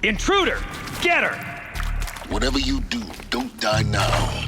Intruder! Get her! Whatever you do, don't die now.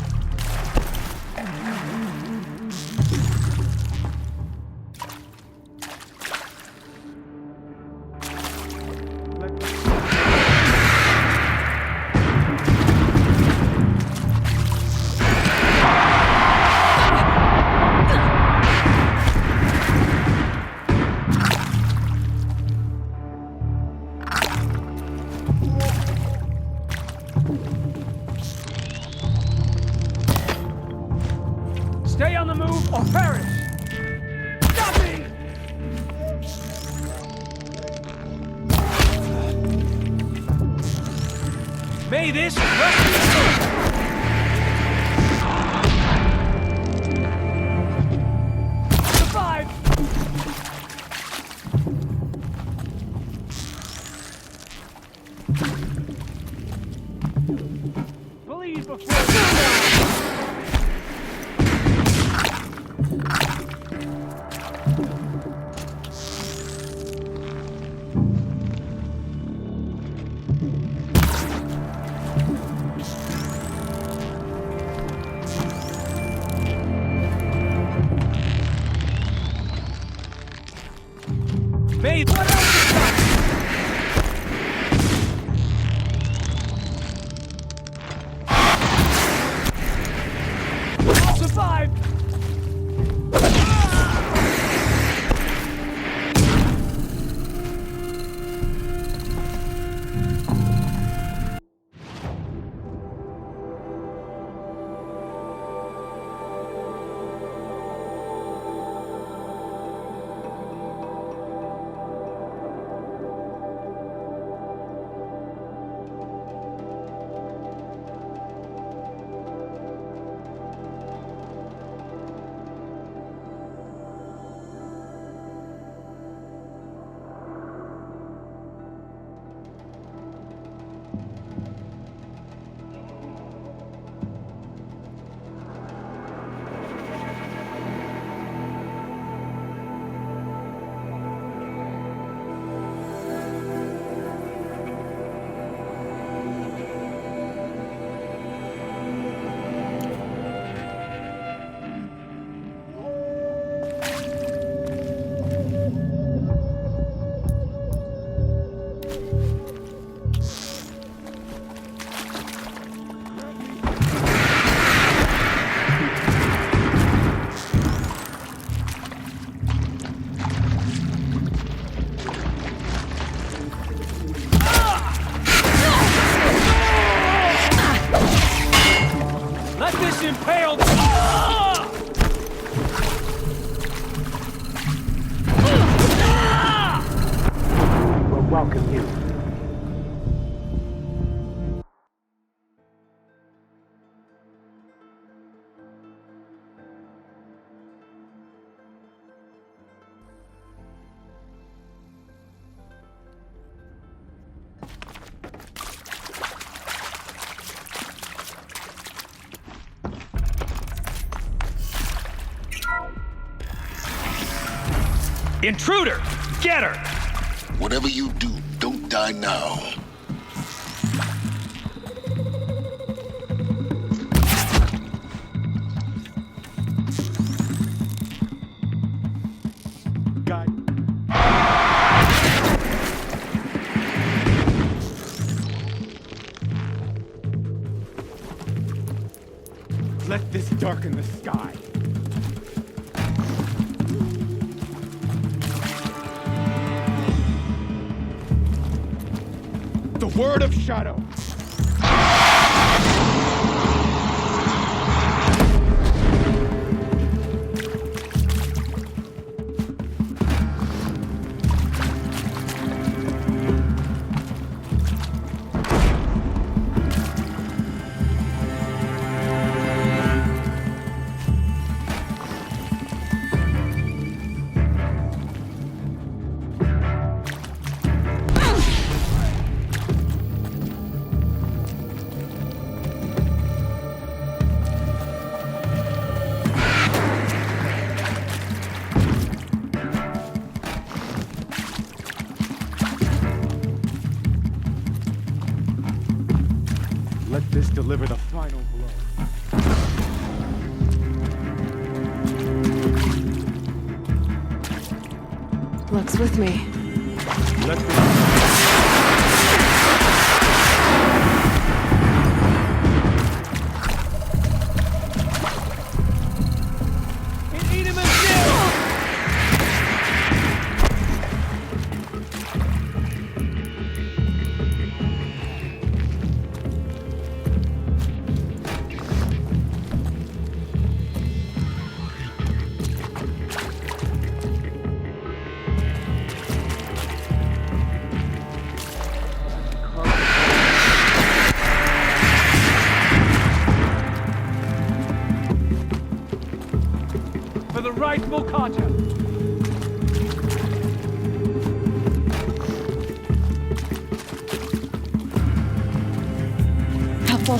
Stay on the move or perish! Stop me! May this rescue... Survive! Believe before... Made what else is done? I'll survive! Let this impaled... We'll welcome you. Intruder! Get her! Whatever you do, don't die now. God. Let this darken the sky. The word of Shadow. Let this deliver the final blow. Luck's with me. Let this... For the rightful Carter. Helpful.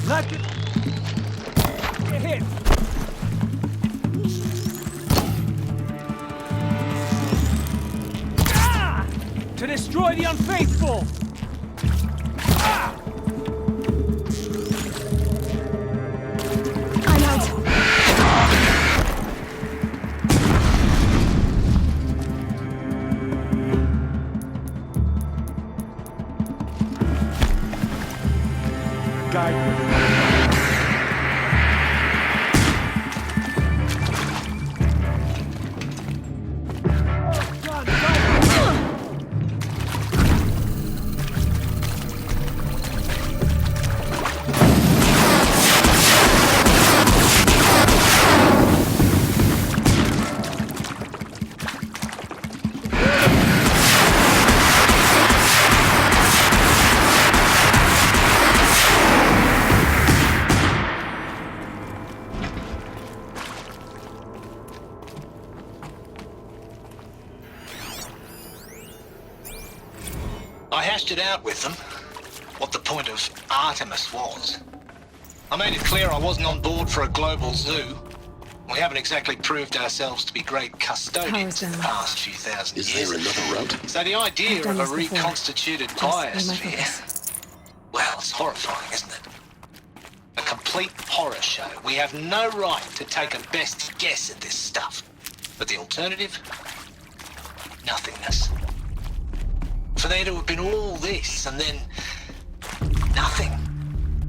Let it... Get hit! Ah! To destroy the unfaithful! Ah! I'm out. Guide me. Run, run! I hashed it out with them, what the point of Artemis was. I made it clear I wasn't on board for a global zoo. We haven't exactly proved ourselves to be great custodians in the past few thousand Is years. there another route? So the idea I've done of a this before. reconstituted Just be my biosphere, focus. well, it's horrifying, isn't it? A complete horror show. We have no right to take a best guess at this stuff. But the alternative? Nothingness. For there to have been all this, and then nothing.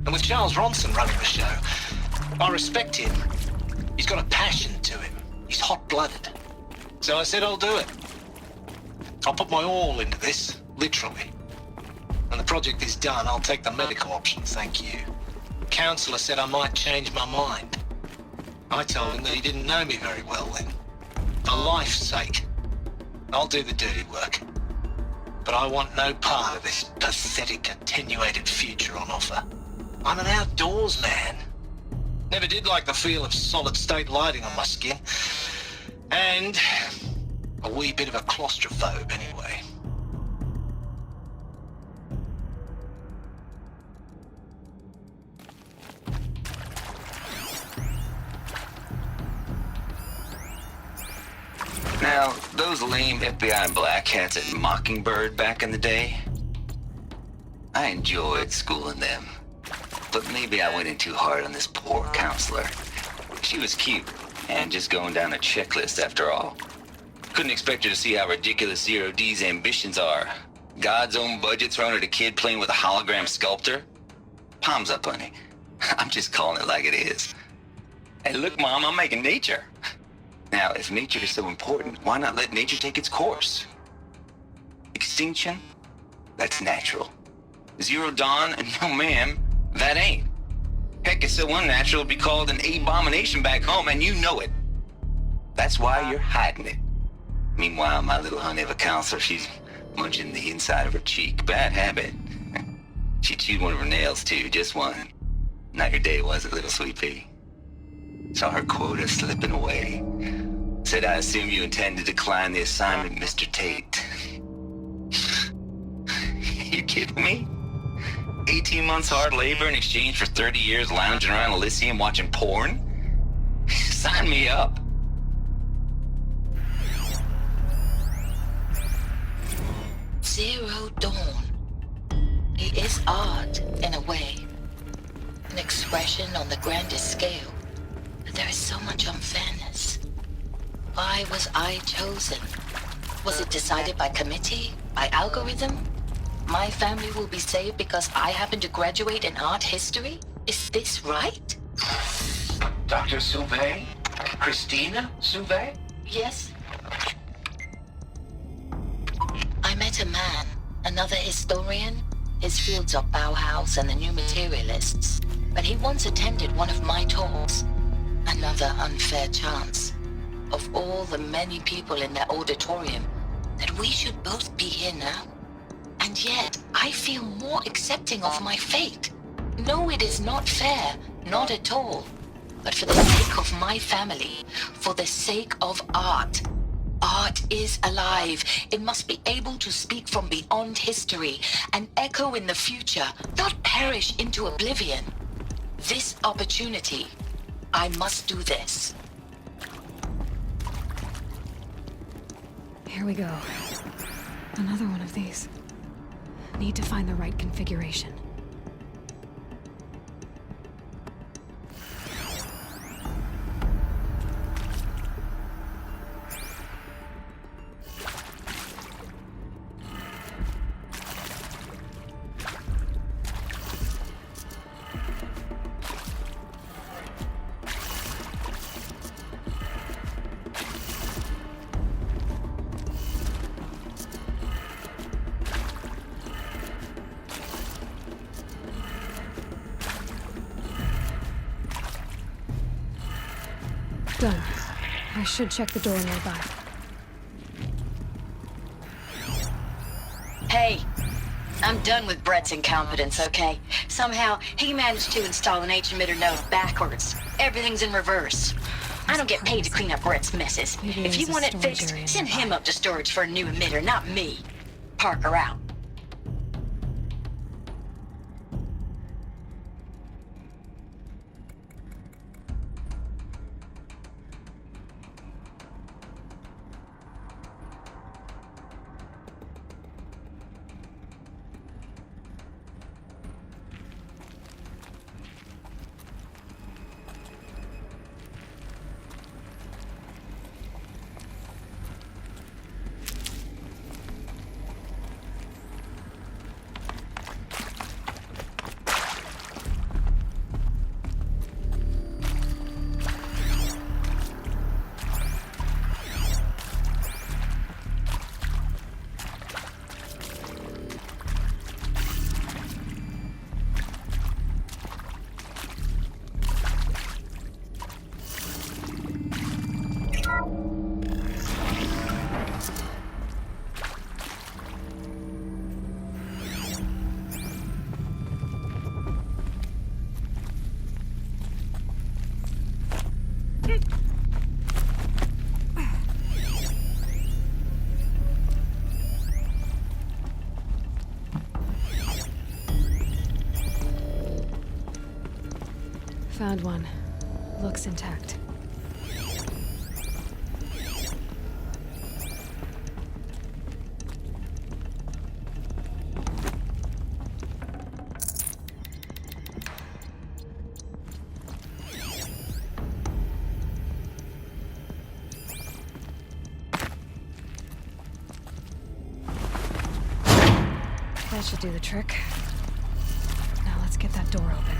And with Charles Ronson running the show, I respect him. He's got a passion to him. He's hot-blooded. So I said I'll do it. I'll put my all into this, literally. When the project is done, I'll take the medical option, thank you. Counselor said I might change my mind. I told him that he didn't know me very well then. For life's sake, I'll do the dirty work. But I want no part of this pathetic, attenuated future on offer. I'm an outdoors man. Never did like the feel of solid-state lighting on my skin. And a wee bit of a claustrophobe, anyway. Now, those lame FBI black hats at Mockingbird back in the day, I enjoyed schooling them. But maybe I went in too hard on this poor counselor. She was cute, and just going down a checklist after all. Couldn't expect her to see how ridiculous Zero D's ambitions are. God's own budget thrown at a kid playing with a hologram sculptor? Palms up, honey. I'm just calling it like it is. Hey, look, Mom, I'm making nature. Now, if nature is so important, why not let nature take its course? Extinction? That's natural. Zero dawn? No ma'am, that ain't. Heck, it's so unnatural it'd be called an abomination back home, and you know it. That's why you're hiding it. Meanwhile, my little honey of a counselor, she's munching the inside of her cheek. Bad habit. She chewed one of her nails, too, just one. Not your day, was it, little sweet pea? Saw her quota slipping away. Said, I assume you intend to decline the assignment, Mr. Tate. You kidding me? 18 months hard labor in exchange for 30 years lounging around Elysium watching porn? Sign me up. Zero Dawn. It is art, in a way. An expression on the grandest scale. But there is so much unfairness. Why was I chosen? Was it decided by committee? By algorithm? My family will be saved because I happen to graduate in art history? Is this right? Dr. Sauvé? Christina Sauvé? Yes. I met a man, another historian. His fields are Bauhaus and the New Materialists. But he once attended one of my talks. Another unfair chance. Of all the many people in that auditorium, that we should both be here now. And yet, I feel more accepting of my fate. No, it is not fair. Not at all. But for the sake of my family, for the sake of art. Art is alive. It must be able to speak from beyond history and echo in the future, not perish into oblivion. This opportunity, I must do this. Here we go. Another one of these. Need to find the right configuration. Done. I should check the door nearby. Hey, I'm done with Brett's incompetence, okay? Somehow, he managed to install an H-emitter node backwards. Everything's in reverse. I don't get paid to clean up Brett's messes. Maybe If you there's a want it storage fixed, area send nearby. him up to storage for a new emitter, not me. Parker out. Found one. Looks intact. That should do the trick. Now let's get that door open.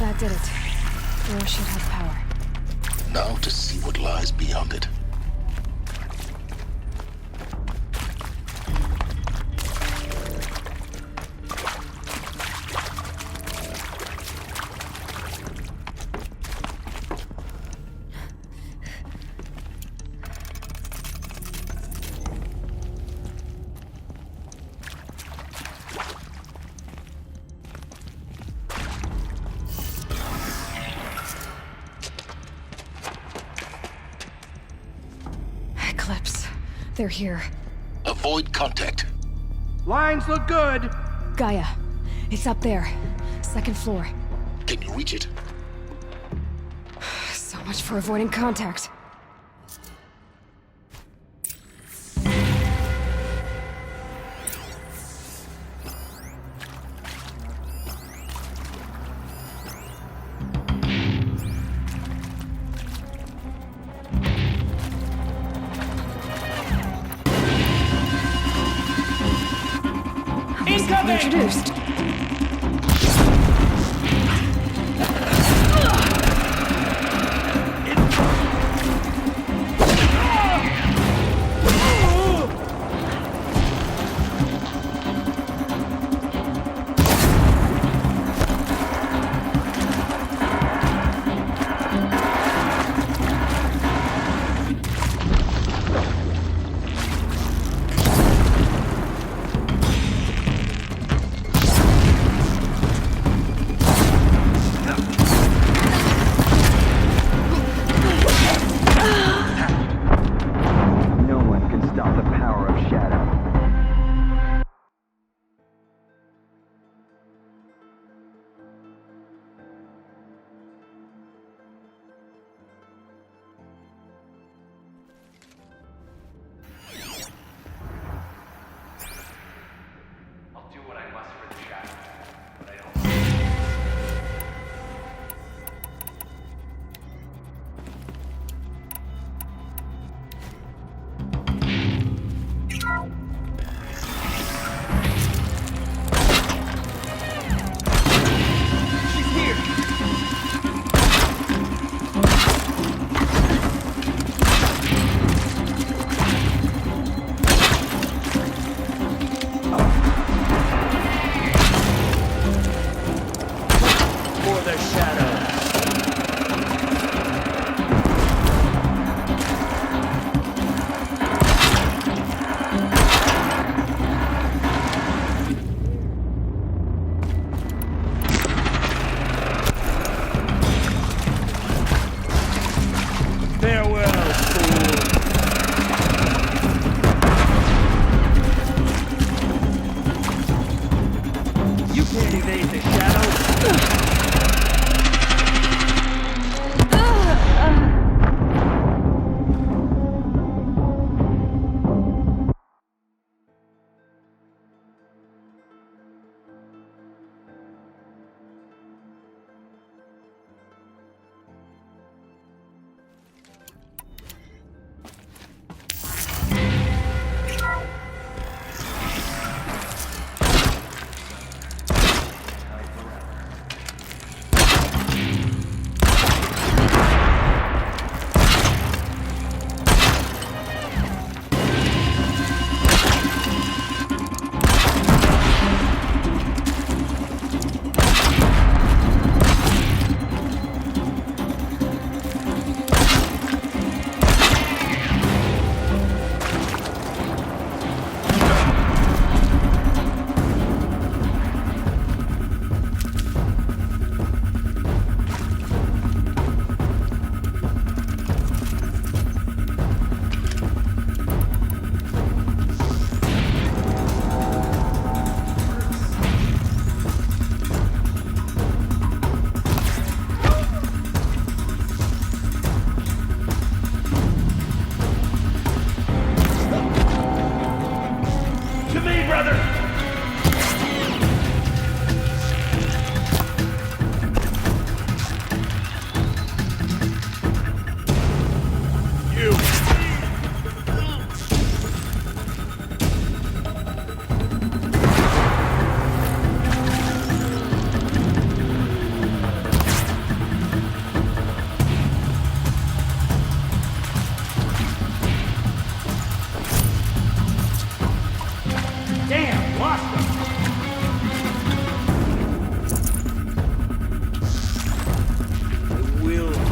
That did it. Door should have power. Now to see what lies beyond it. Eclipse. They're here. Avoid contact. Lines look good. Gaia. It's up there. Second floor. Can you reach it? So much for avoiding contact. Incoming! Introduced.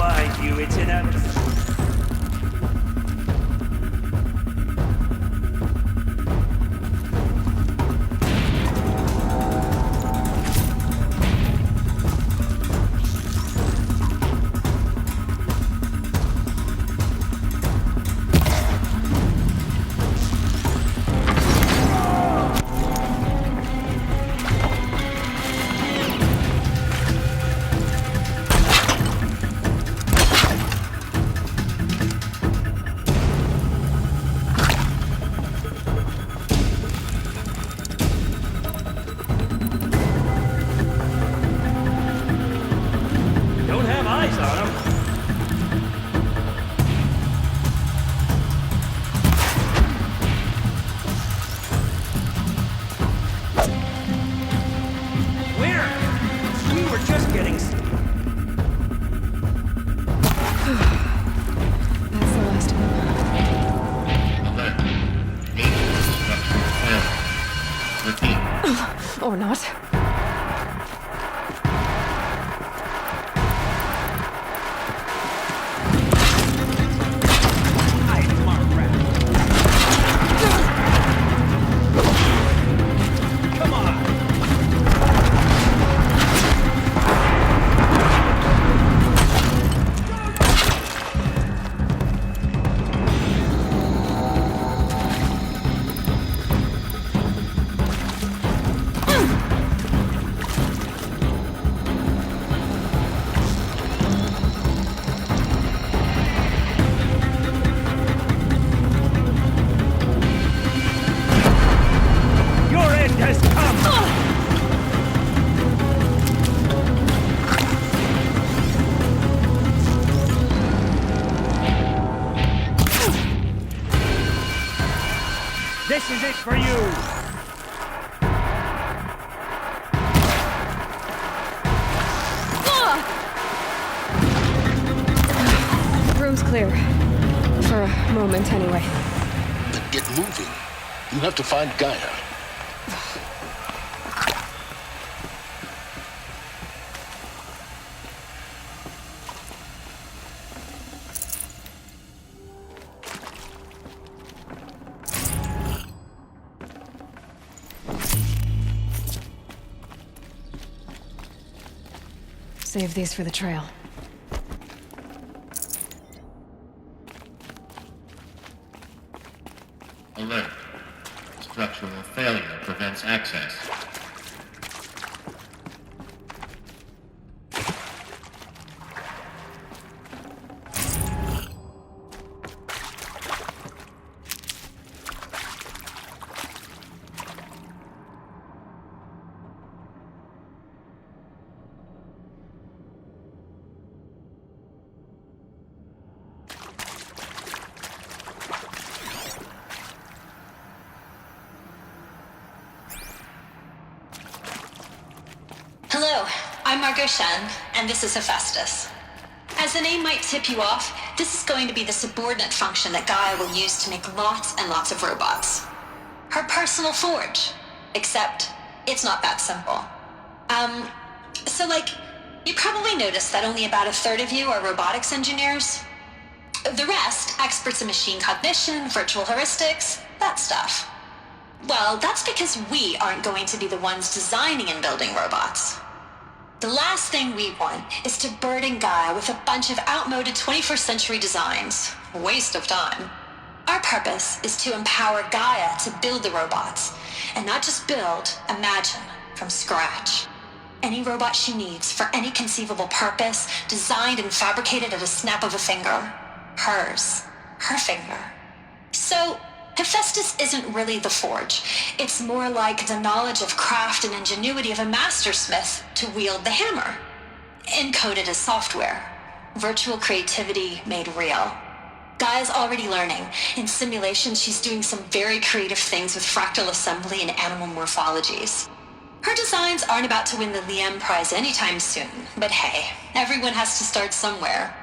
find you, it's inevitable. Don't have eyes on him. Where? We were just getting... That's the last of them. Alert. Major structural failure. Repeat. Or not. Come on! Your end has come! This is it for you! Room's clear. For a moment, anyway. Then get moving. You have to find Gaia. Save these for the trail. Alert. Structural failure prevents access. Hello, I'm Margot Shen, and this is Hephaestus. As the name might tip you off, this is going to be the subordinate function that Gaia will use to make lots and lots of robots. Her personal forge. Except, it's not that simple. You probably noticed that only about a third of you are robotics engineers. The rest, experts in machine cognition, virtual heuristics, that stuff. Well, that's because we aren't going to be the ones designing and building robots. The last thing we want is to burden Gaia with a bunch of outmoded 21st century designs. Waste of time. Our purpose is to empower Gaia to build the robots, and not just build, imagine, from scratch. Any robot she needs for any conceivable purpose, designed and fabricated at a snap of a finger. Hers. Her finger. So, Hephaestus isn't really the forge. It's more like the knowledge of craft and ingenuity of a mastersmith to wield the hammer. Encoded as software. Virtual creativity made real. Gaia's already learning. In simulation, she's doing some very creative things with fractal assembly and animal morphologies. Her designs aren't about to win the Liam Prize anytime soon, but hey, everyone has to start somewhere.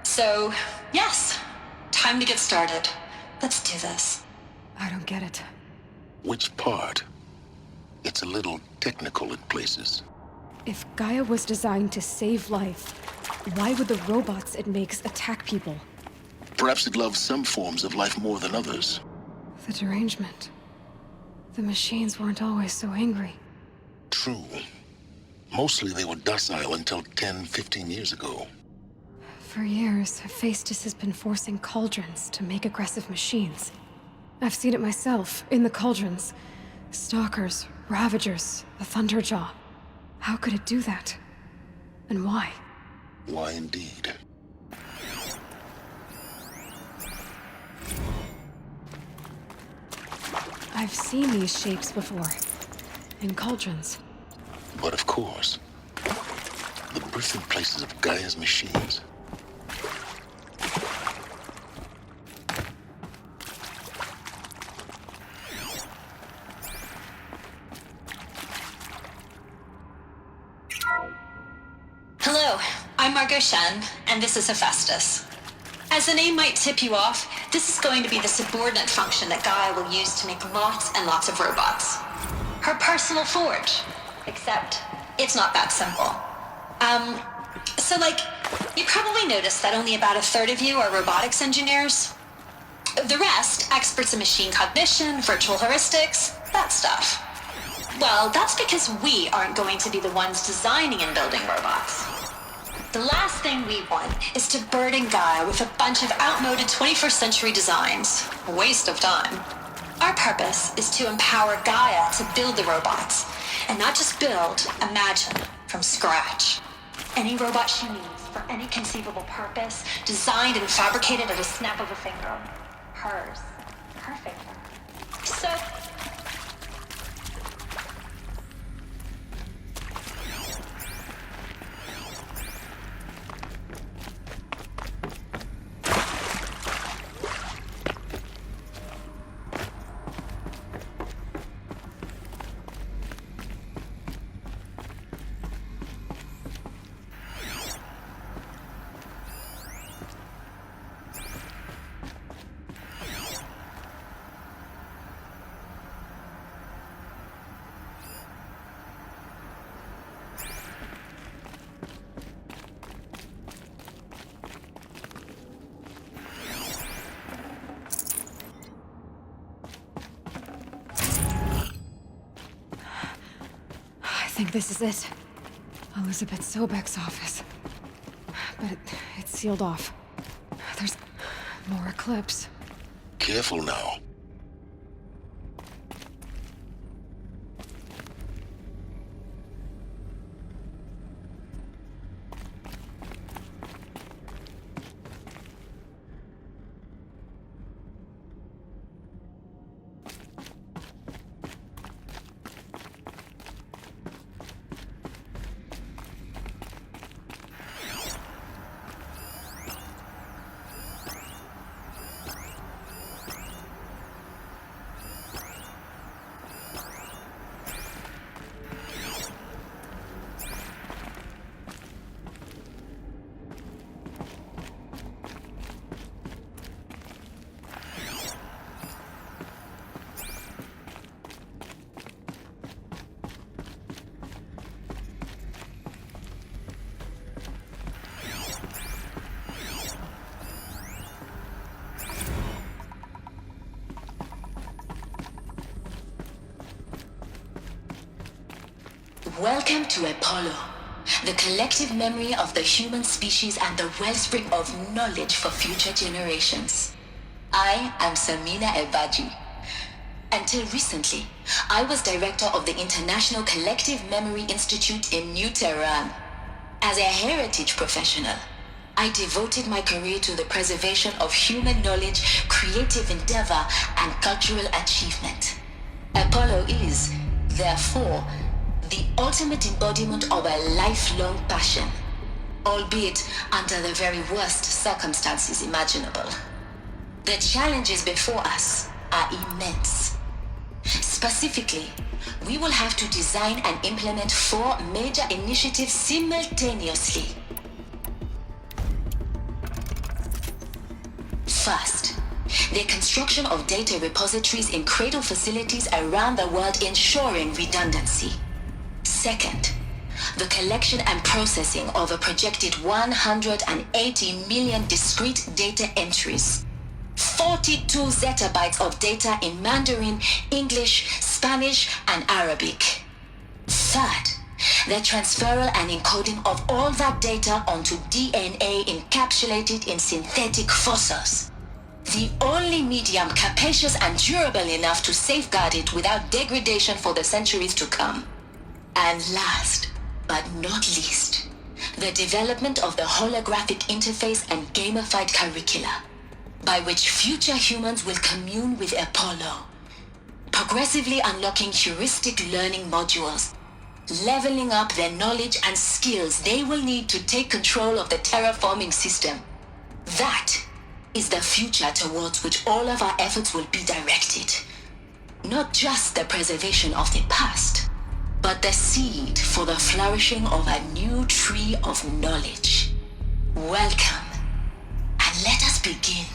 So, yes, time to get started. Let's do this. I don't get it. Which part? It's a little technical in places. If Gaia was designed to save life, Why would the robots it makes attack people? Perhaps it loves some forms of life more than others. The derangement. The machines weren't always so angry. True. Mostly they were docile until 10, 15 years ago. For years, Hephaestus has been forcing cauldrons to make aggressive machines. I've seen it myself, in the cauldrons. Stalkers, Ravagers, the Thunderjaw. How could it do that? And why? Why indeed? I've seen these shapes before. In cauldrons. But of course, the birthing places of Gaia's machines. Hello, I'm Margot Shen, and this is Hephaestus. As the name might tip you off, this is going to be the subordinate function that Gaia will use to make lots and lots of robots. Her personal forge. Except, it's not that simple. You probably noticed that only about a third of you are robotics engineers. The rest, experts in machine cognition, virtual heuristics, that stuff. Well, that's because we aren't going to be the ones designing and building robots. The last thing we want is to burden Gaia with a bunch of outmoded 21st century designs. A waste of time. Our purpose is to empower Gaia to build the robots. And not just build, imagine, from scratch. Any robot she needs, for any conceivable purpose, designed and fabricated at a snap of a finger. Hers. Her finger. So... I think this is it. Elizabeth Sobek's office. But it's sealed off. There's more Eclipse. Careful now. Welcome to Apollo, the collective memory of the human species and the wellspring of knowledge for future generations. I am Samina Ebaji. Until recently, I was director of the International Collective Memory Institute in New Tehran. As a heritage professional, I devoted my career to the preservation of human knowledge, creative endeavor, and cultural achievement. Apollo is, therefore, the ultimate embodiment of a lifelong passion, albeit under the very worst circumstances imaginable. The challenges before us are immense. Specifically, we will have to design and implement 4 major initiatives simultaneously. First, the construction of data repositories in cradle facilities around the world ensuring redundancy. Second, the collection and processing of a projected 180 million discrete data entries. 42 zettabytes of data in Mandarin, English, Spanish, and Arabic. Third, the transferal and encoding of all that data onto DNA encapsulated in synthetic fossils. The only medium capacious and durable enough to safeguard it without degradation for the centuries to come. And last, but not least, the development of the holographic interface and gamified curricula, by which future humans will commune with Apollo, progressively unlocking heuristic learning modules, leveling up their knowledge and skills they will need to take control of the terraforming system. That is the future towards which all of our efforts will be directed. Not just the preservation of the past, but the seed for the flourishing of a new tree of knowledge. Welcome, and let us begin.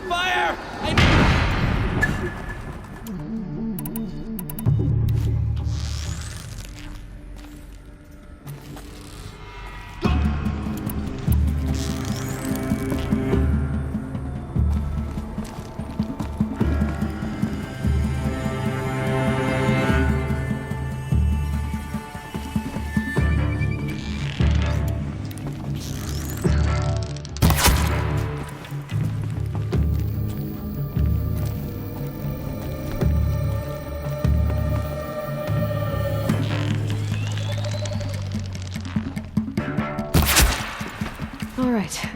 Fire! All right.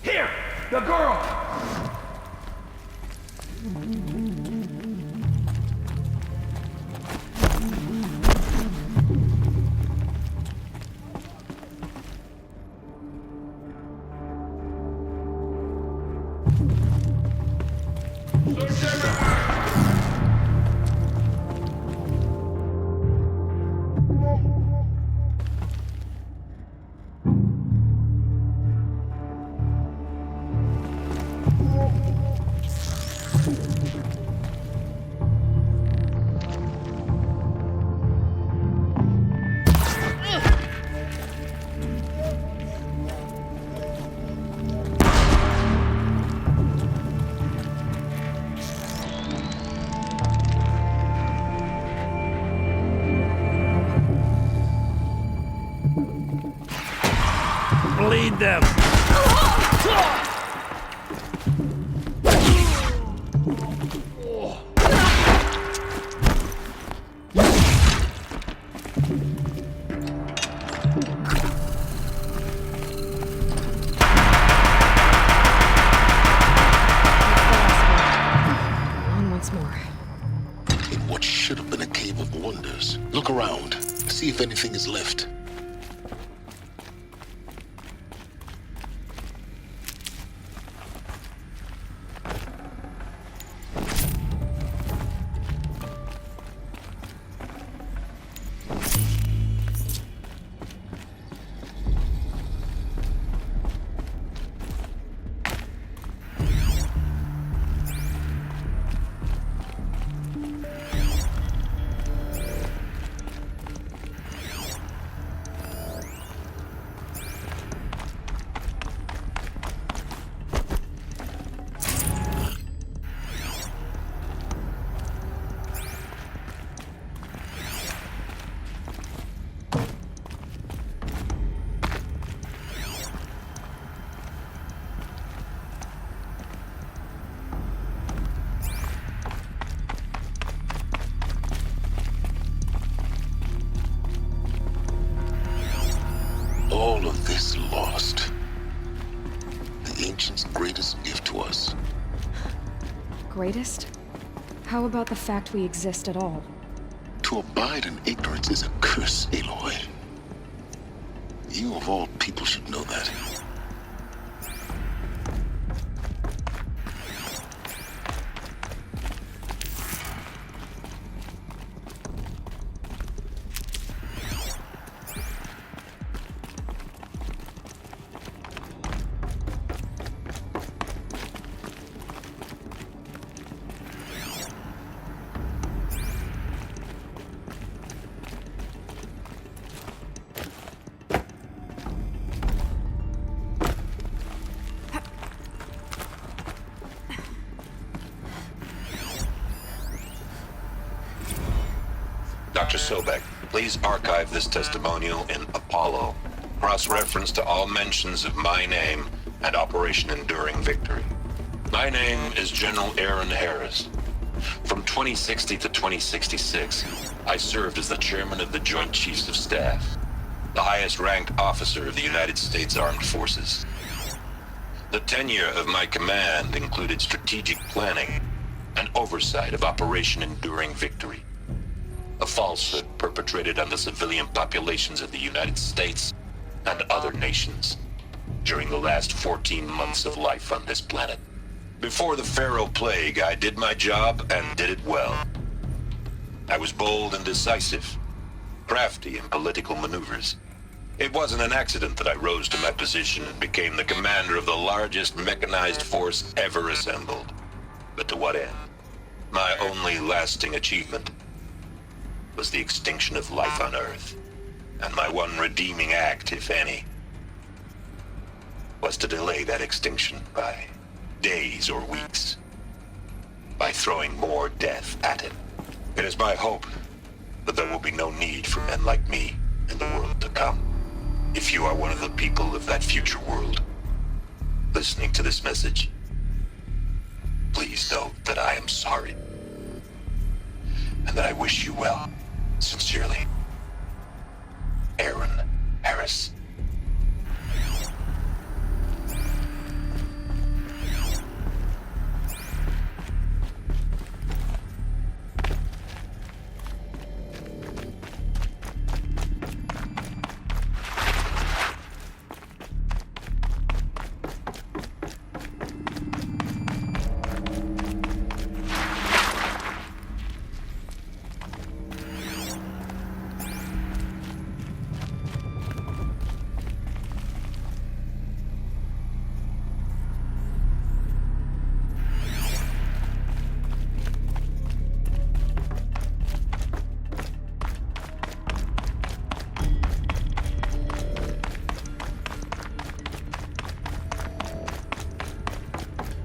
Here! The girl! Bleed them! see if anything is left. All of this lost. The ancients' greatest gift to us. Greatest? How about the fact we exist at all? To abide in ignorance is a curse, Aloy. You of all people should know that. Dr. Sobek, please archive this testimonial in Apollo. Cross-reference to all mentions of my name and Operation Enduring Victory. My name is General Aaron Harris. From 2060 to 2066, I served as the chairman of the Joint Chiefs of Staff, the highest-ranked officer of the United States Armed Forces. The tenure of my command included strategic planning and oversight of Operation Enduring Victory, a falsehood perpetrated on the civilian populations of the United States and other nations during the last 14 months of life on this planet. Before the Pharaoh Plague, I did my job and did it well. I was bold and decisive, crafty in political maneuvers. It wasn't an accident that I rose to my position and became the commander of the largest mechanized force ever assembled. But to what end? My only lasting achievement was the extinction of life on Earth, and my one redeeming act, if any, was to delay that extinction by days or weeks, by throwing more death at it. It is my hope that there will be no need for men like me in the world to come. If you are one of the people of that future world listening to this message, please know that I am sorry, and that I wish you well. Sincerely, Aaron Harris.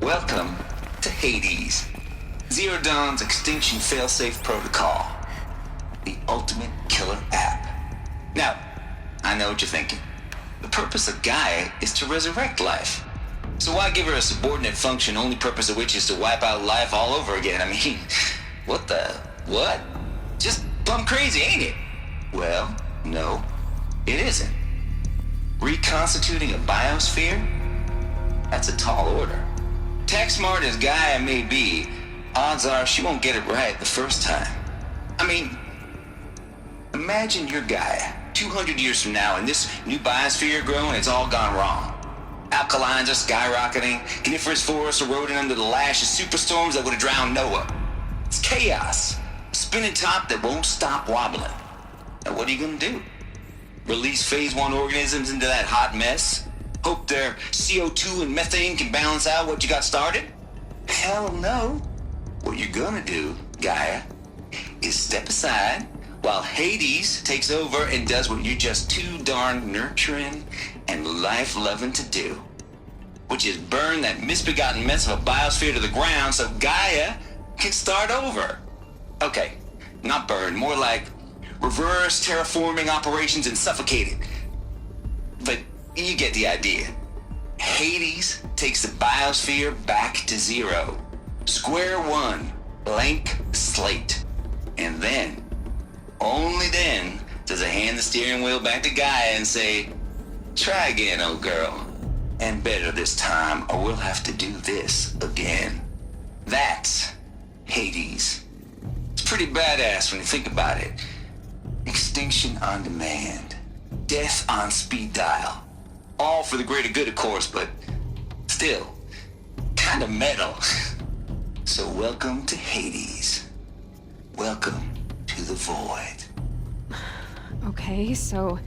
Welcome to Hades, Zero Dawn's Extinction Failsafe Protocol, the ultimate killer app. Now, I know what you're thinking. The purpose of Gaia is to resurrect life. So why give her a subordinate function, only purpose of which is to wipe out life all over again? I mean, what? Just plumb crazy, ain't it? Well, no, it isn't. Reconstituting a biosphere? That's a tall order. Tech smart as Gaia may be, odds are she won't get it right the first time. I mean, imagine your Gaia 200 years from now and this new biosphere growing, it's all gone wrong. Alkalines are skyrocketing, coniferous forests eroding under the lash of superstorms that would have drowned Noah. It's chaos. A spinning top that won't stop wobbling. Now what are you gonna do? Release phase 1 organisms into that hot mess? Hope their CO2 and methane can balance out what you got started? Hell no. What you're gonna do, Gaia, is step aside while Hades takes over and does what you're just too darn nurturing and life-loving to do, which is burn that misbegotten mess of a biosphere to the ground so Gaia can start over. Okay, not burn, more like reverse terraforming operations and suffocate it. But you get the idea. Hades takes the biosphere back to zero. Square one, blank slate. And then, only then, does it hand the steering wheel back to Gaia and say, try again, old girl. And better this time, or we'll have to do this again. That's Hades. It's pretty badass when you think about it. Extinction on demand. Death on speed dial. All for the greater good, of course, but still, kind of metal. So welcome to Hades. Welcome to the void. Okay, so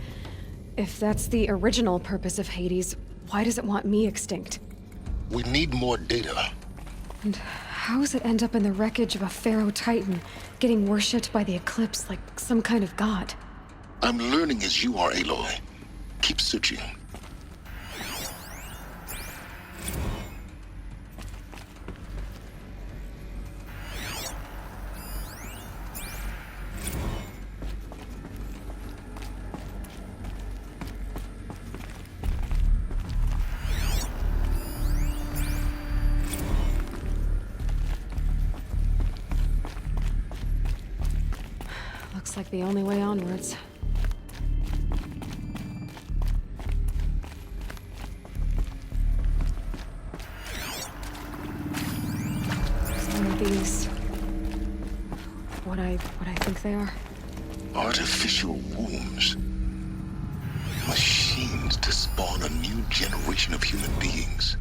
if that's the original purpose of Hades, why does it want me extinct? We need more data. And how does it end up in the wreckage of a Pharaoh Titan, getting worshipped by the Eclipse like some kind of god? I'm learning as you are, Aloy. Keep searching. Looks like the only way onwards. Some of these... What I think they are. Artificial wombs. Machines to spawn a new generation of human beings.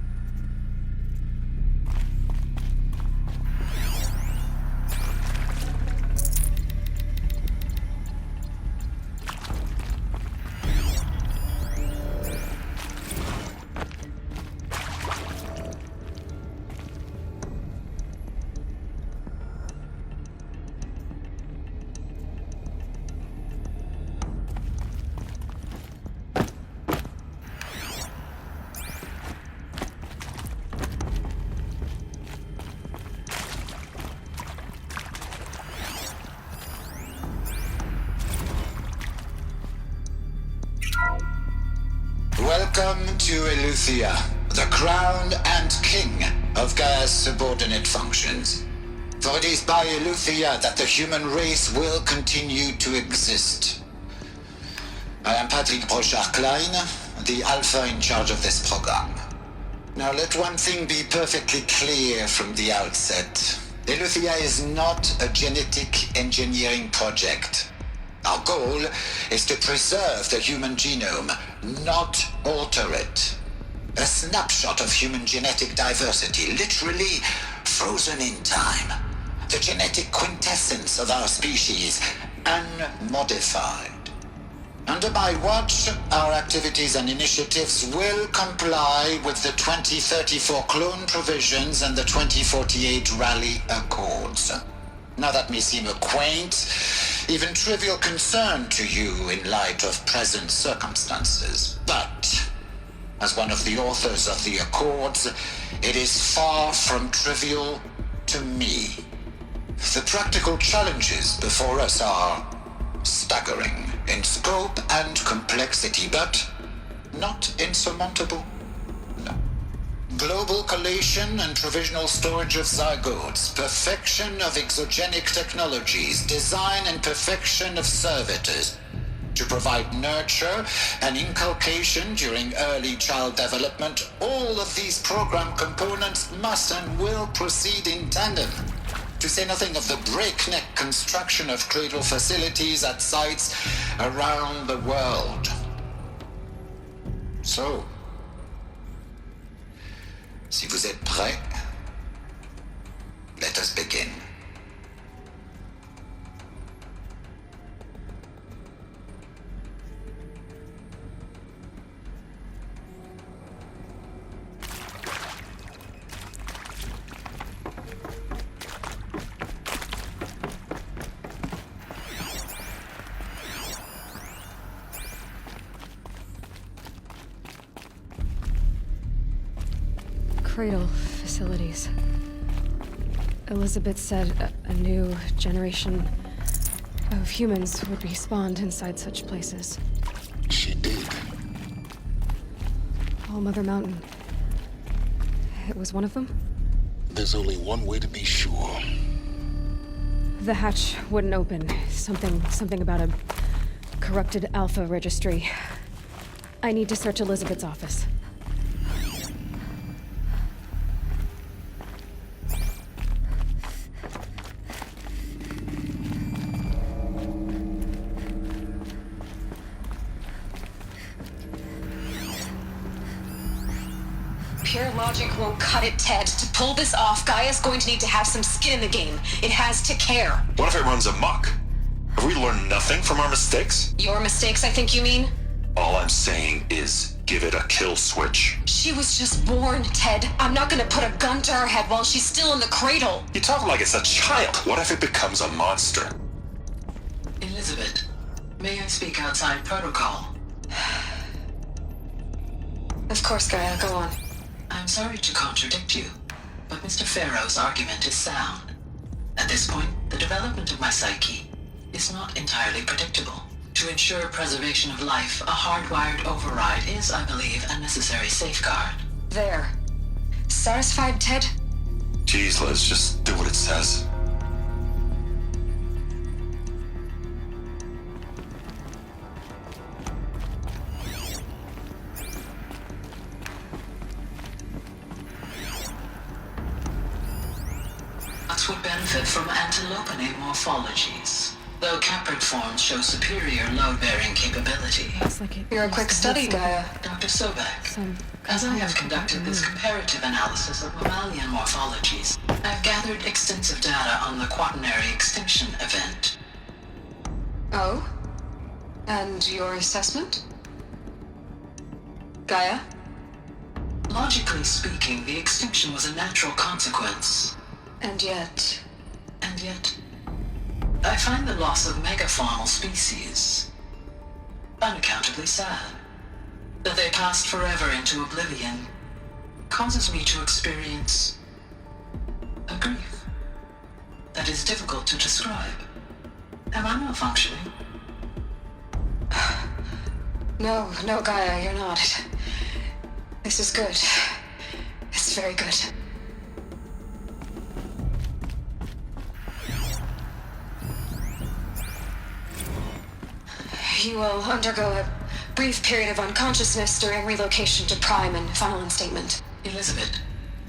Welcome to Eleuthia, the crown and king of Gaia's subordinate functions. For it is by Eleuthia that the human race will continue to exist. I am Patrick Brochard-Klein, the Alpha in charge of this program. Now let one thing be perfectly clear from the outset. Eleuthia is not a genetic engineering project. Our goal is to preserve the human genome, not alter it. A snapshot of human genetic diversity, literally frozen in time. The genetic quintessence of our species, unmodified. Under my watch, our activities and initiatives will comply with the 2034 clone provisions and the 2048 Raleigh Accords. Now that may seem a quaint, even trivial concern to you in light of present circumstances, but as one of the authors of the Accords, it is far from trivial to me. The practical challenges before us are staggering in scope and complexity, but not insurmountable. No. Global collation and provisional storage of zygotes, perfection of exogenic technologies, design and perfection of servitors to provide nurture and inculcation during early child development. All of these program components must and will proceed in tandem to say nothing of the breakneck construction of cradle facilities at sites around the world. So, si vous êtes prêts, let us begin. Cradle facilities. Elizabeth said a new generation of humans would be spawned inside such places. She did. All Mother Mountain. It was one of them? There's only one way to be sure. The hatch wouldn't open. Something about a corrupted Alpha registry. I need to search Elizabeth's office. Pure logic won't cut it, Ted. To pull this off, Gaia's going to need to have some skin in the game. It has to care. What if it runs amok? Have we learned nothing from our mistakes? Your mistakes, I think you mean? All I'm saying is give it a kill switch. She was just born, Ted. I'm not gonna put a gun to her head while she's still in the cradle. You talk like it's a child. What if it becomes a monster? Elizabeth, may I speak outside protocol? Of course, Gaia, go on. I'm sorry to contradict you, but Mr. Farrow's argument is sound. At this point, the development of my psyche is not entirely predictable. To ensure preservation of life, a hardwired override is, I believe, a necessary safeguard. There. Satisfied, Ted? Jeez, Liz, just do what it says. Ox would benefit from antilopenate morphologies, though caprid forms show superior load-bearing capability. Looks like it. You're a quick study, Gaia. Dr. Sobek, Some as I have component conducted this removed. comparative analysis of mammalian morphologies, I've gathered extensive data on the quaternary extinction event. Oh? And your assessment? Gaia? Logically speaking, the extinction was a natural consequence. And yet... And yet, I find the loss of megafaunal species unaccountably sad. That they passed forever into oblivion causes me to experience a grief that is difficult to describe. Am I malfunctioning? No, Gaia, you're not. This is good. It's very good. You will undergo a brief period of unconsciousness during relocation to Prime and final instatement. Elizabeth,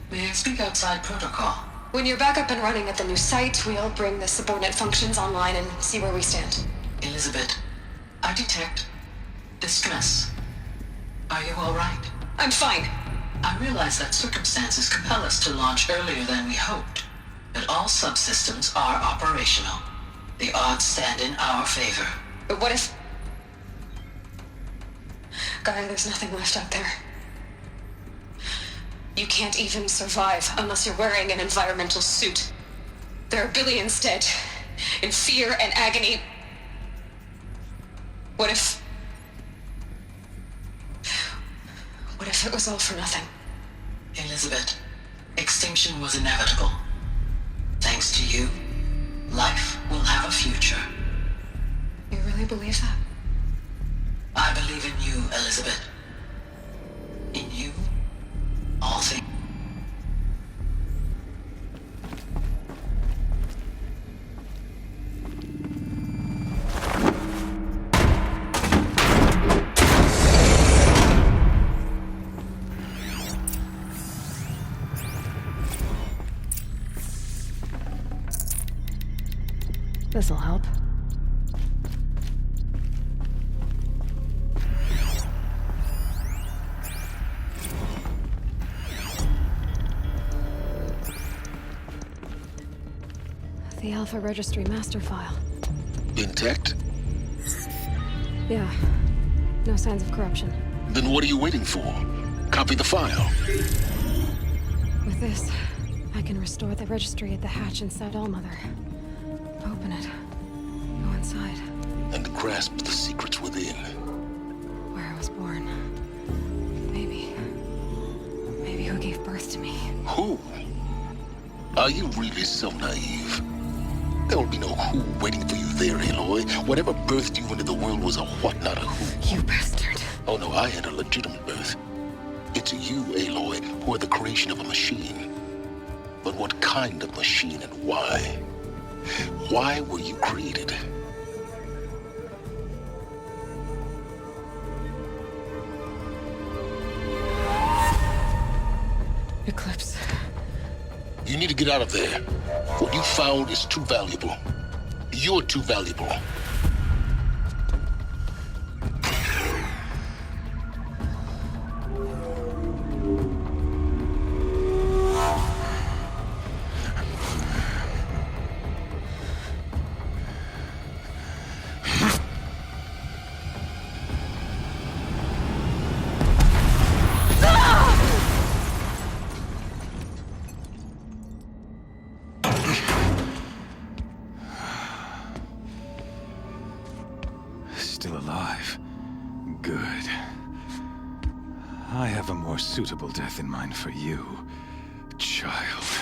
may I speak outside protocol? When you're back up and running at the new site, we'll bring the subordinate functions online and see where we stand. Elizabeth, I detect distress. Are you all right? I'm fine. I realize that circumstances compel us to launch earlier than we hoped, but all subsystems are operational. The odds stand in our favor. But what if... Gaia, there's nothing left out there. You can't even survive unless you're wearing an environmental suit. There are billions dead, in fear and agony. What if it was all for nothing? Elizabeth, extinction was inevitable. Thanks to you, life will have a future. You really believe that? I believe in you, Elizabeth. In you, all things. This'll help. The Alpha Registry master file. Intact? Yeah. No signs of corruption. Then what are you waiting for? Copy the file. With this, I can restore the registry at the hatch inside Allmother. Open it. Go inside. And grasp the secrets within. Where I was born. Maybe who gave birth to me. Who? Are you really so naive? There will be no who waiting for you there, Aloy. Whatever birthed you into the world was a what, not a who. You bastard. Oh no, I had a legitimate birth. It's you, Aloy, who are the creation of a machine. But what kind of machine and why? Why were you created? Eclipse. You need to get out of there. What you found is too valuable. You're too valuable. Still alive. Good. I have a more suitable death in mind for you, child.